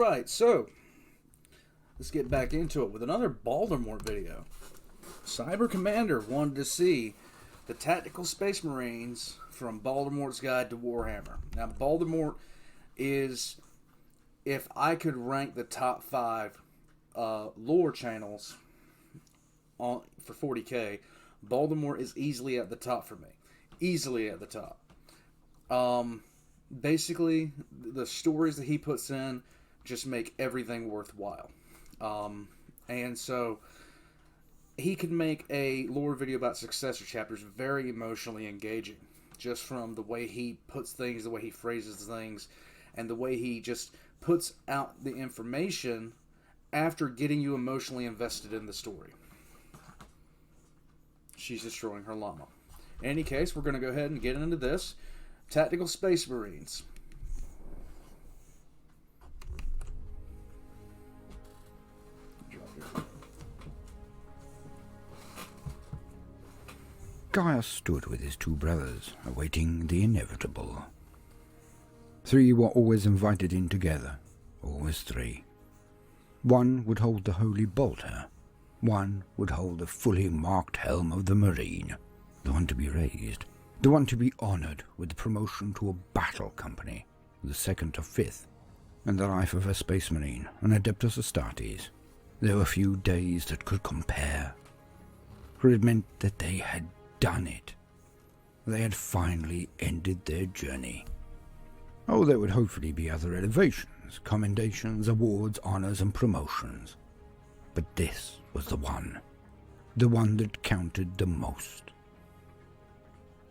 Alright, so let's get back into it with another Baldermort video. Cyber Commander wanted to see the Tactical Space Marines from Baldermort's Guide to Warhammer. Now, Baldermort is, if I could rank the top 5 lore channels for 40k, Baldermort is easily at the top for me. Easily at the top. Basically, the stories that he puts in just make everything worthwhile. And so he could make a lore video about successor chapters very emotionally engaging, just from the way he puts things, the way he phrases things, and the way he just puts out the information after getting you emotionally invested in the story. She's destroying her llama. In any case, we're going to go ahead and get into this. Tactical Space Marines. Gaius stood with his 2 brothers, awaiting the inevitable. 3 were always invited in together, always 3. 1 would hold the holy bolter, 1 would hold the fully marked helm of the Marine, the one to be raised, the one to be honoured with the promotion to a battle company, the 2nd to 5th, and the life of a Space Marine, an Adeptus Astartes. There were few days that could compare, for it meant that they had done it. They had finally ended their journey. Oh, there would hopefully be other elevations, commendations, awards, honours and promotions. But this was the one that counted the most.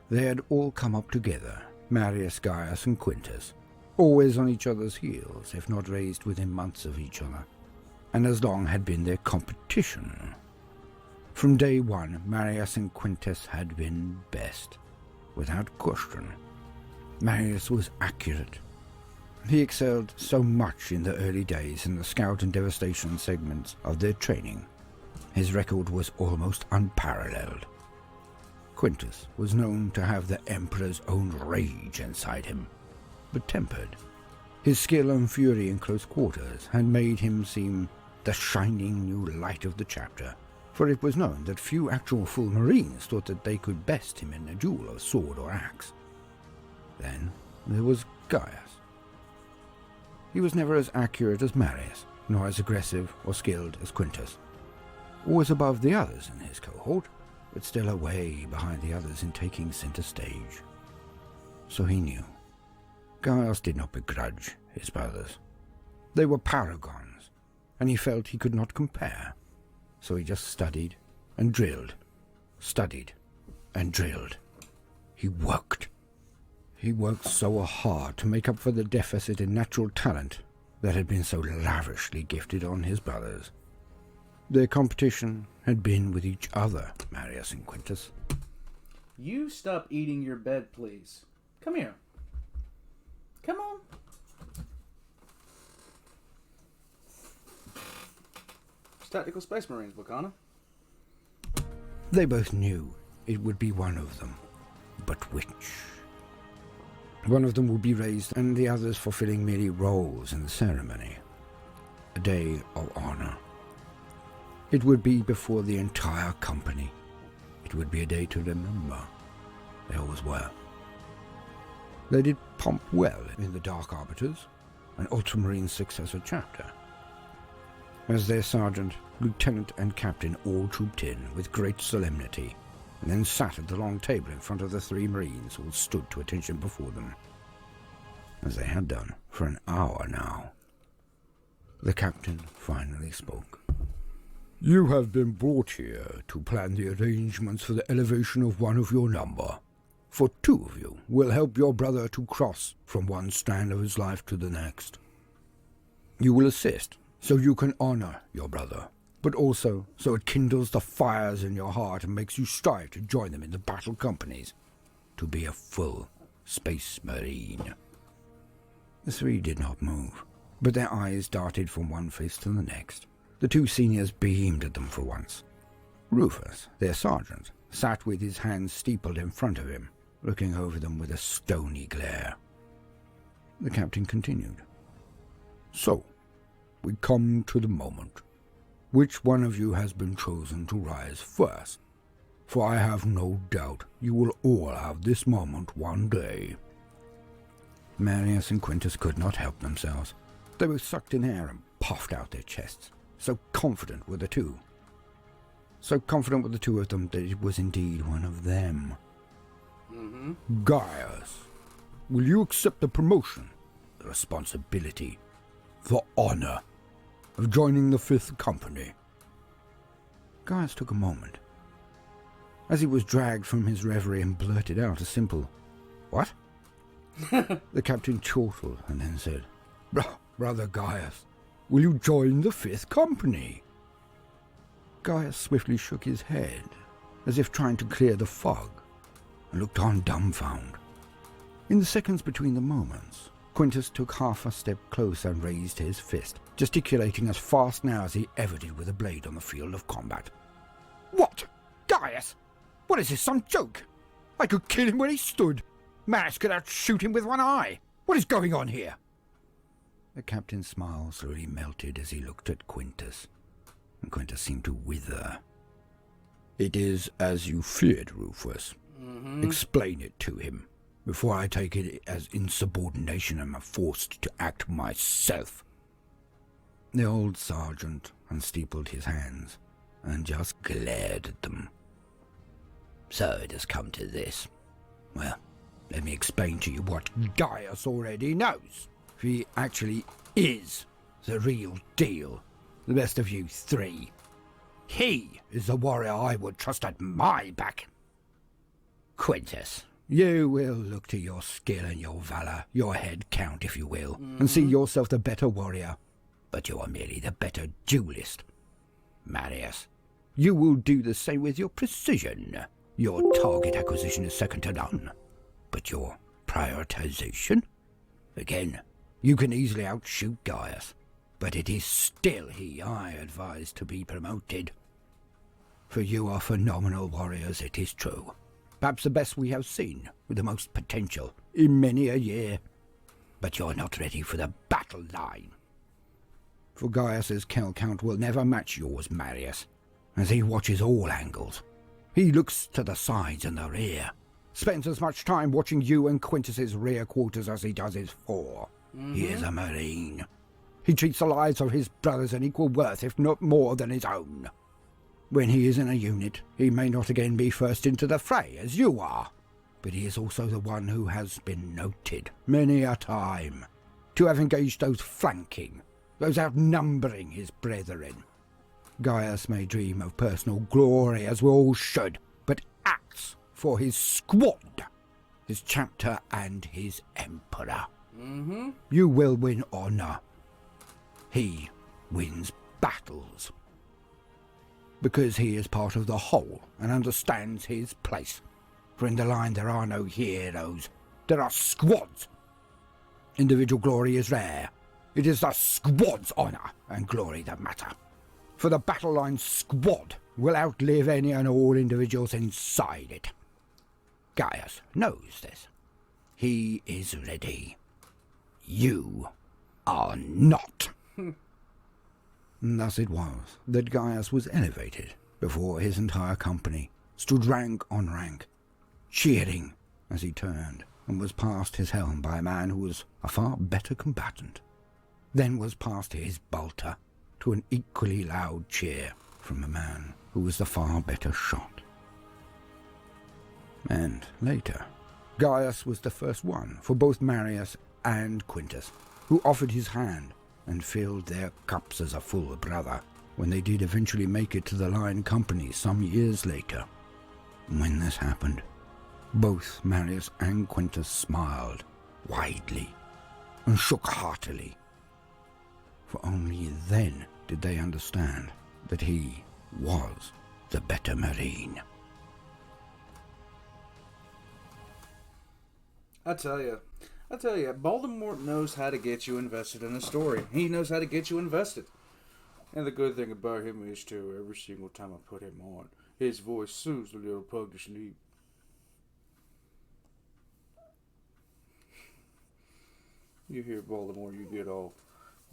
They had all come up together, Marius, Gaius and Quintus, always on each other's heels, if not raised within months of each other, and as long had been their competition. From day one, Marius and Quintus had been best, without question. Marius was accurate. He excelled so much in the early days in the scout and devastation segments of their training. His record was almost unparalleled. Quintus was known to have the Emperor's own rage inside him, but tempered. His skill and fury in close quarters had made him seem the shining new light of the chapter, for it was known that few actual full Marines thought that they could best him in a duel of sword or axe. Then there was Gaius. He was never as accurate as Marius, nor as aggressive or skilled as Quintus. Always above the others in his cohort, but still away behind the others in taking center stage. So he knew. Gaius did not begrudge his brothers. They were paragons, and he felt he could not compare. So he just studied and drilled, studied and drilled. He worked. He worked so hard to make up for the deficit in natural talent that had been so lavishly gifted on his brothers. Their competition had been with each other, Marius and Quintus. You stop eating your bed, please. Come here. Come on. Tactical Space Marines, Wakana. They both knew it would be one of them, but which? One of them would be raised and the others fulfilling merely roles in the ceremony. A day of honor. It would be before the entire company. It would be a day to remember. They always were. They did pomp well in the Dark Arbiters, an Ultramarine successor chapter. As their sergeant, lieutenant and captain all trooped in with great solemnity, and then sat at the long table in front of the 3 Marines who stood to attention before them, as they had done for an hour now. The captain finally spoke. "You have been brought here to plan the arrangements for the elevation of one of your number. For 2 of you will help your brother to cross from one strand of his life to the next. You will assist so you can honor your brother, but also so it kindles the fires in your heart and makes you strive to join them in the battle companies, to be a full Space Marine." The 3 did not move, but their eyes darted from one face to the next. The 2 seniors beamed at them for once. Rufus, their sergeant, sat with his hands steepled in front of him, looking over them with a stony glare. The captain continued. "So, we come to the moment. Which one of you has been chosen to rise first? For I have no doubt you will all have this moment one day. Marius and Quintus could not help themselves. They both sucked in air and puffed out their chests. So confident were the two. So confident were the two of them that it was indeed one of them. Gaius, will you accept the promotion, the responsibility, the honor of joining the 5th Company? Gaius took a moment, as he was dragged from his reverie, and blurted out a simple, "What?" The captain chortled and then said, Brother Gaius, will you join the 5th Company? Gaius swiftly shook his head, as if trying to clear the fog, and looked on dumbfounded. In the seconds between the moments, Quintus took half a step closer and raised his fist, gesticulating as fast now as he ever did with a blade on the field of combat. "What? Gaius? What is this, some joke? I could kill him where he stood. Marius could outshoot him with one eye. What is going on here?" The captain's smile slowly melted as he looked at Quintus, and Quintus seemed to wither. "It is as you feared, Rufus. Explain it to him, before I take it as insubordination and am forced to act myself." The old sergeant unsteepled his hands, and just glared at them. "So it has come to this. Well, let me explain to you what Gaius already knows. He actually is the real deal, the best of you 3. He is the warrior I would trust at my back. Quintus, you will look to your skill and your valour, your head count if you will, and see yourself the better warrior, but you are merely the better duelist. Marius, you will do the same with your precision. Your target acquisition is second to none, but your prioritization? Again, you can easily outshoot Gaius, but it is still he I advise to be promoted. For you are phenomenal warriors, it is true. Perhaps the best we have seen, with the most potential, in many a year. But you're not ready for the battle line. For Gaius's kill count will never match yours, Marius, as he watches all angles. He looks to the sides and the rear, spends as much time watching you and Quintus's rear quarters as he does his fore. He is a Marine. He treats the lives of his brothers in equal worth, if not more than his own. When he is in a unit, he may not again be first into the fray, as you are, but he is also the one who has been noted, many a time, to have engaged those flanking, those outnumbering his brethren. Gaius may dream of personal glory, as we all should, but acts for his squad, his chapter and his emperor. You will win honour. He wins battles. Because he is part of the whole and understands his place. For in the line there are no heroes, there are squads. Individual glory is rare. It is the squad's honour and glory that matter. For the battle line squad will outlive any and all individuals inside it. Gaius knows this. He is ready. You are not. And thus it was that Gaius was elevated before his entire company, stood rank on rank, cheering as he turned and was passed his helm by a man who was a far better combatant, then was passed his bolter to an equally loud cheer from a man who was the far better shot. And later, Gaius was the first one for both Marius and Quintus, who offered his hand and filled their cups as a full brother when they did eventually make it to the line company some years later. When this happened, both Marius and Quintus smiled widely and shook heartily, for only then did they understand that he was the better Marine. I tell you, Baldermort knows how to get you invested in a story. He knows how to get you invested. And the good thing about him is, too, every single time I put him on, his voice soothes the little pug to sleep. You hear Baldermort, you get all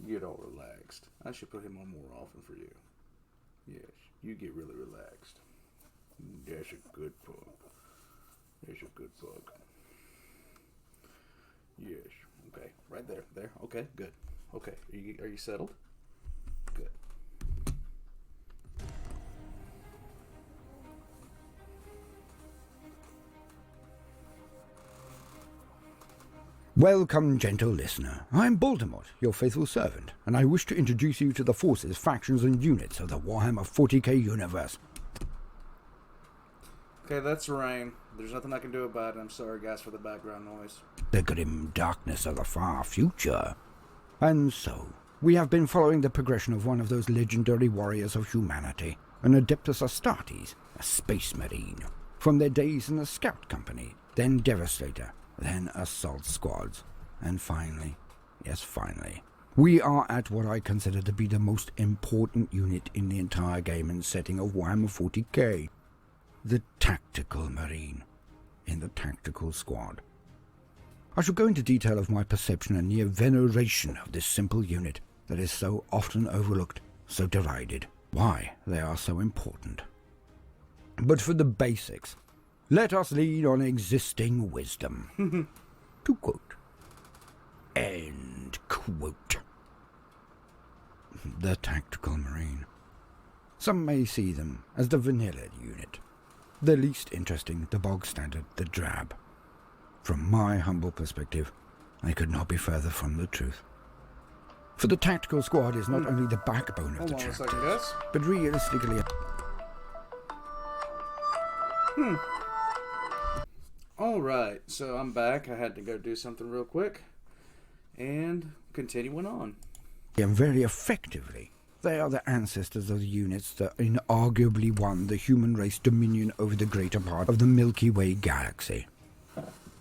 Get all relaxed. I should put him on more often for you. Yes, you get really relaxed. That's a good pug. That's a good pug. Yes. Okay. Right there. There. Okay. Good. Okay. Are you settled? Good. Welcome, gentle listener. I'm Baldermort, your faithful servant, and I wish to introduce you to the forces, factions, and units of the Warhammer 40k universe. Okay, that's rain. There's nothing I can do about it. I'm sorry, guys, for the background noise. The grim darkness of the far future. And so, we have been following the progression of one of those legendary warriors of humanity, an Adeptus Astartes, a space marine, from their days in the Scout Company, then Devastator, then Assault Squads, and finally, yes finally, we are at what I consider to be the most important unit in the entire game and setting of Warhammer 40k, the Tactical Marine, in the Tactical Squad. I shall go into detail of my perception and near veneration of this simple unit that is so often overlooked, so derided, why they are so important. But for the basics, let us lean on existing wisdom. To quote. End quote. The Tactical Marine. Some may see them as the vanilla unit. The least interesting, the bog standard, the drab. From my humble perspective, I could not be further from the truth. For the Tactical Squad is not only the backbone of the chapters, Hold on a second, guys. but realistically... Alright, so I'm back. I had to go do something real quick. And continuing on. And very effectively, they are the ancestors of the units that inarguably won the human race dominion over the greater part of the Milky Way galaxy.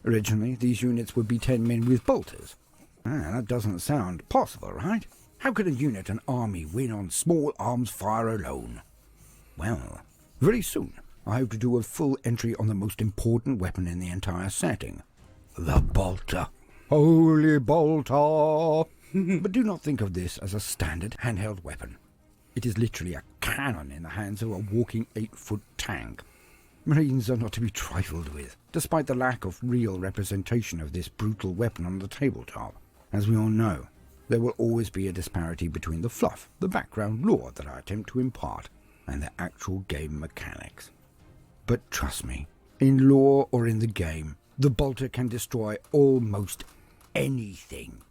Originally, these units would be 10 men with bolters. That doesn't sound possible, right? How could a unit, an army, win on small arms fire alone? Well, very soon, I hope to do a full entry on the most important weapon in the entire setting. The bolter. Holy bolter! But do not think of this as a standard handheld weapon. It is literally a cannon in the hands of a walking 8-foot tank. Marines are not to be trifled with, despite the lack of real representation of this brutal weapon on the tabletop. As we all know, there will always be a disparity between the fluff, the background lore that I attempt to impart, and the actual game mechanics. But trust me, in lore or in the game, the bolter can destroy almost anything.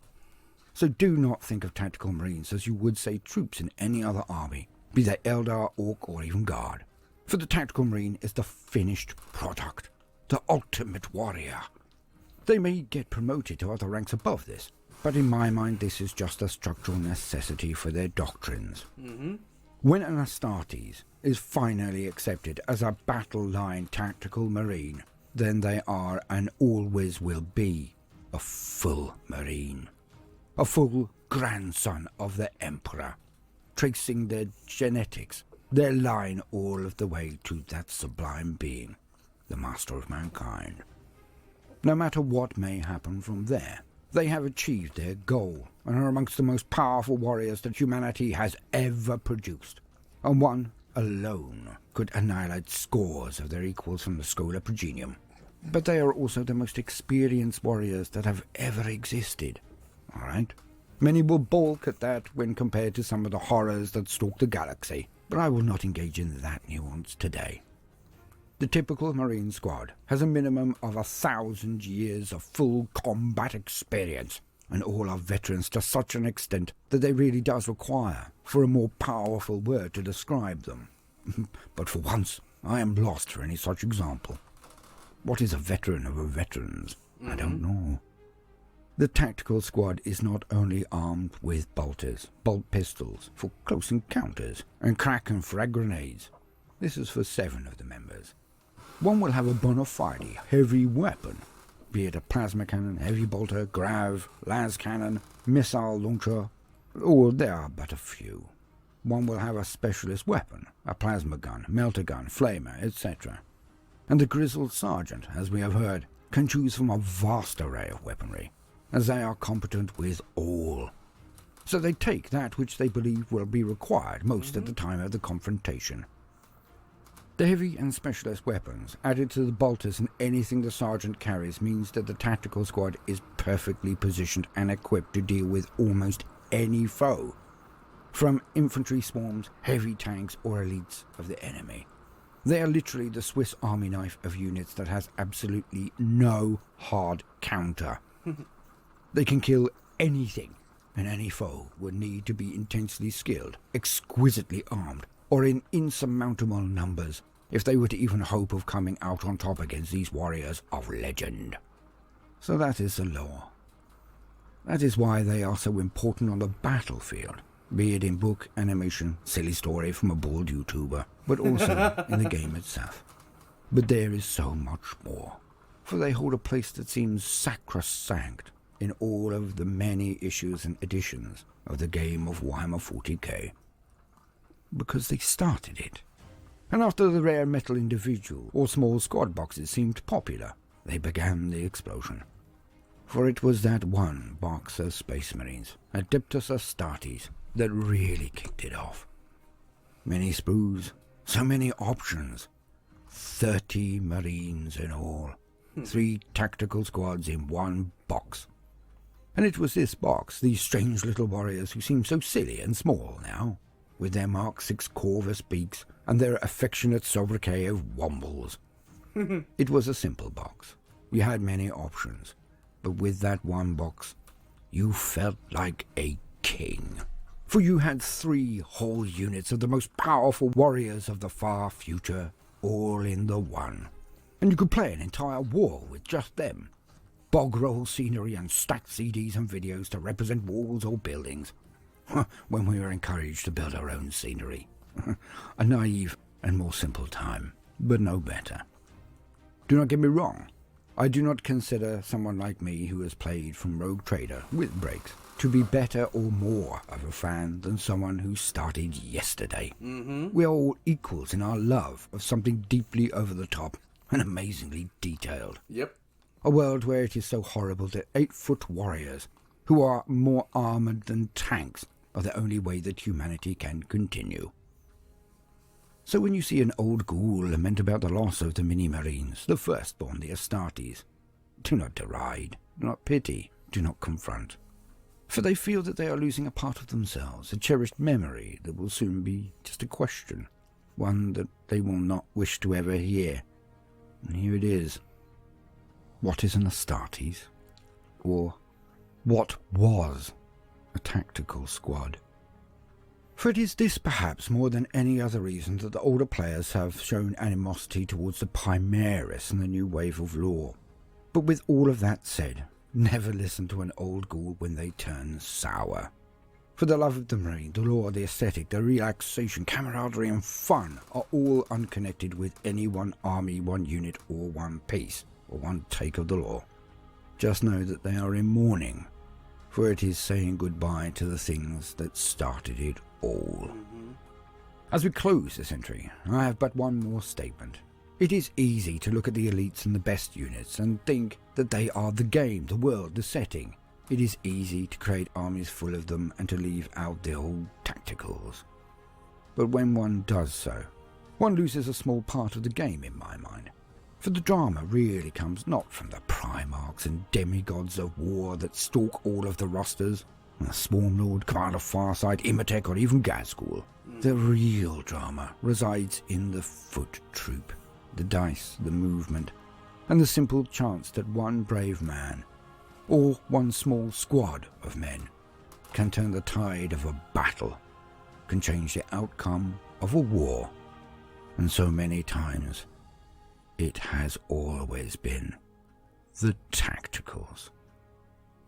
So do not think of Tactical Marines as you would say troops in any other army, be they Eldar, Orc, or even Guard. For the Tactical Marine is the finished product, the ultimate warrior. They may get promoted to other ranks above this, but in my mind this is just a structural necessity for their doctrines. When an Astartes is finally accepted as a battle-line Tactical Marine, then they are and always will be a full Marine. A full grandson of the Emperor, tracing their genetics, their line all of the way to that sublime being, the master of mankind. No matter what may happen from there, they have achieved their goal and are amongst the most powerful warriors that humanity has ever produced. And one alone could annihilate scores of their equals from the Schola Progenium. But they are also the most experienced warriors that have ever existed. Alright? Many will balk at that when compared to some of the horrors that stalk the galaxy, but I will not engage in that nuance today. The typical Marine squad has a minimum of 1,000 years of full combat experience, and all are veterans to such an extent that they really does require for a more powerful word to describe them. But for once, I am lost for any such example. What is a veteran of a veterans? I don't know. The Tactical Squad is not only armed with bolters, bolt pistols for close encounters, and crack and frag grenades. This is for 7 of the members. One will have a bona fide heavy weapon, be it a plasma cannon, heavy bolter, grav, las cannon, missile launcher, or there are but a few. One will have a specialist weapon, a plasma gun, melter gun, flamer, etc. And the grizzled sergeant, as we have heard, can choose from a vast array of weaponry, as they are competent with all. So they take that which they believe will be required most at the time of the confrontation. The heavy and specialist weapons added to the bolters and anything the sergeant carries means that the tactical squad is perfectly positioned and equipped to deal with almost any foe, from infantry swarms, heavy tanks or elites of the enemy. They are literally the Swiss Army knife of units that has absolutely no hard counter. They can kill anything, and any foe would need to be intensely skilled, exquisitely armed, or in insurmountable numbers if they were to even hope of coming out on top against these warriors of legend. So that is the law. That is why they are so important on the battlefield, be it in book, animation, silly story from a bald YouTuber, but also in the game itself. But there is so much more, for they hold a place that seems sacrosanct in all of the many issues and editions of the game of Warhammer 40k. Because they started it. And after the rare metal individual or small squad boxes seemed popular, they began the explosion. For it was that one box of Space Marines, Adeptus Astartes, that really kicked it off. Many sprues, so many options, 30 Marines in all, 3 tactical squads in one box. And it was this box, these strange little warriors who seem so silly and small now, with their Mark 6 Corvus beaks and their affectionate sobriquet of Wombles. It was a simple box. You had many options, but with that one box, you felt like a king. For you had 3 whole units of the most powerful warriors of the far future, all in the one. And you could play an entire war with just them. Bog roll scenery and stacked CDs and videos to represent walls or buildings. When we were encouraged to build our own scenery. A naive and more simple time, but no better. Do not get me wrong. I do not consider someone like me who has played from Rogue Trader, with breaks, to be better or more of a fan than someone who started yesterday. We are all equals in our love of something deeply over the top and amazingly detailed. Yep. A world where it is so horrible that 8-foot warriors, who are more armoured than tanks, are the only way that humanity can continue. So when you see an old ghoul lament about the loss of the mini-marines, the firstborn, the Astartes, do not deride, do not pity, do not confront. For they feel that they are losing a part of themselves, a cherished memory that will soon be just a question, one that they will not wish to ever hear. And here it is. What is an Astartes? Or what was a tactical squad? For it is this perhaps more than any other reason that the older players have shown animosity towards the Primaris and the new wave of lore. But with all of that said, never listen to an old ghoul when they turn sour. For the love of the Marine, the lore, the aesthetic, the relaxation, camaraderie and fun are all unconnected with any one army, one unit or one piece, or one take of the lore. Just know that they are in mourning, for it is saying goodbye to the things that started it all. As we close this entry, I have but one more statement. It is easy to look at the elites and the best units and think that they are the game, the world, the setting. It is easy to create armies full of them and to leave out the old tacticals. But when one does so, one loses a small part of the game in my mind. For the drama really comes not from the Primarchs and demigods of war that stalk all of the rosters, the Swarmlord, Commander Farsight, Imatech or even Gazgul. The real drama resides in the foot troop, the dice, the movement, and the simple chance that one brave man, or one small squad of men, can turn the tide of a battle, can change the outcome of a war. And so many times, it has always been the tacticals.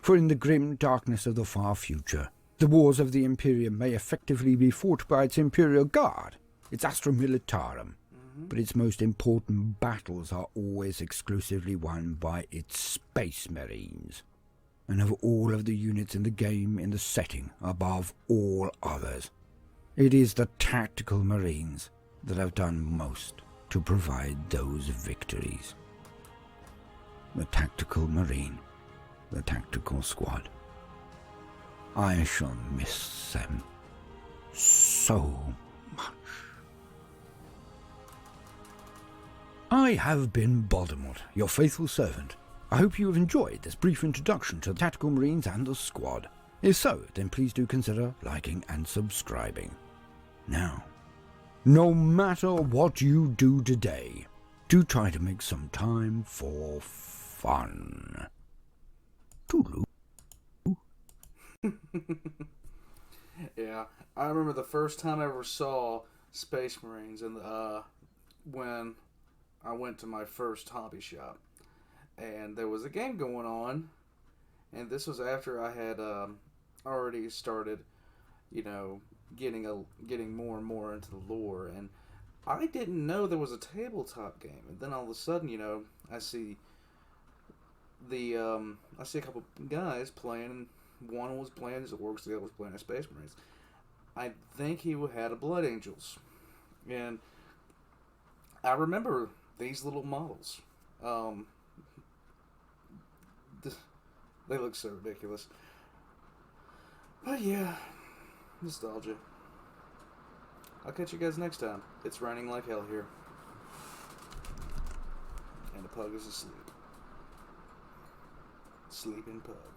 For in the grim darkness of the far future, the wars of the Imperium may effectively be fought by its Imperial Guard, its Astra Militarum, but its most important battles are always exclusively won by its Space Marines. And of all of the units in the game, in the setting, above all others, it is the tactical Marines that have done most to provide those victories. The tactical Marine, the tactical squad. I shall miss them so much. I have been Baldermort, your faithful servant. I hope you have enjoyed this brief introduction to the Tactical Marines and the squad. If so, then please do consider liking and subscribing. Now, no matter what you do today, do try to make some time for fun. Toodaloo. Yeah, I remember the first time I ever saw Space Marines, and when I went to my first hobby shop, and there was a game going on, and this was after I had already started, getting more and more into the lore, and I didn't know there was a tabletop game, and then all of a sudden, I see I see a couple guys playing, and one was playing as Orcs, the other was playing as Space Marines. I think he had a Blood Angels, and I remember these little models. They look so ridiculous. But yeah, nostalgia. I'll catch you guys next time. It's raining like hell here. And the pug is asleep. Sleeping pug.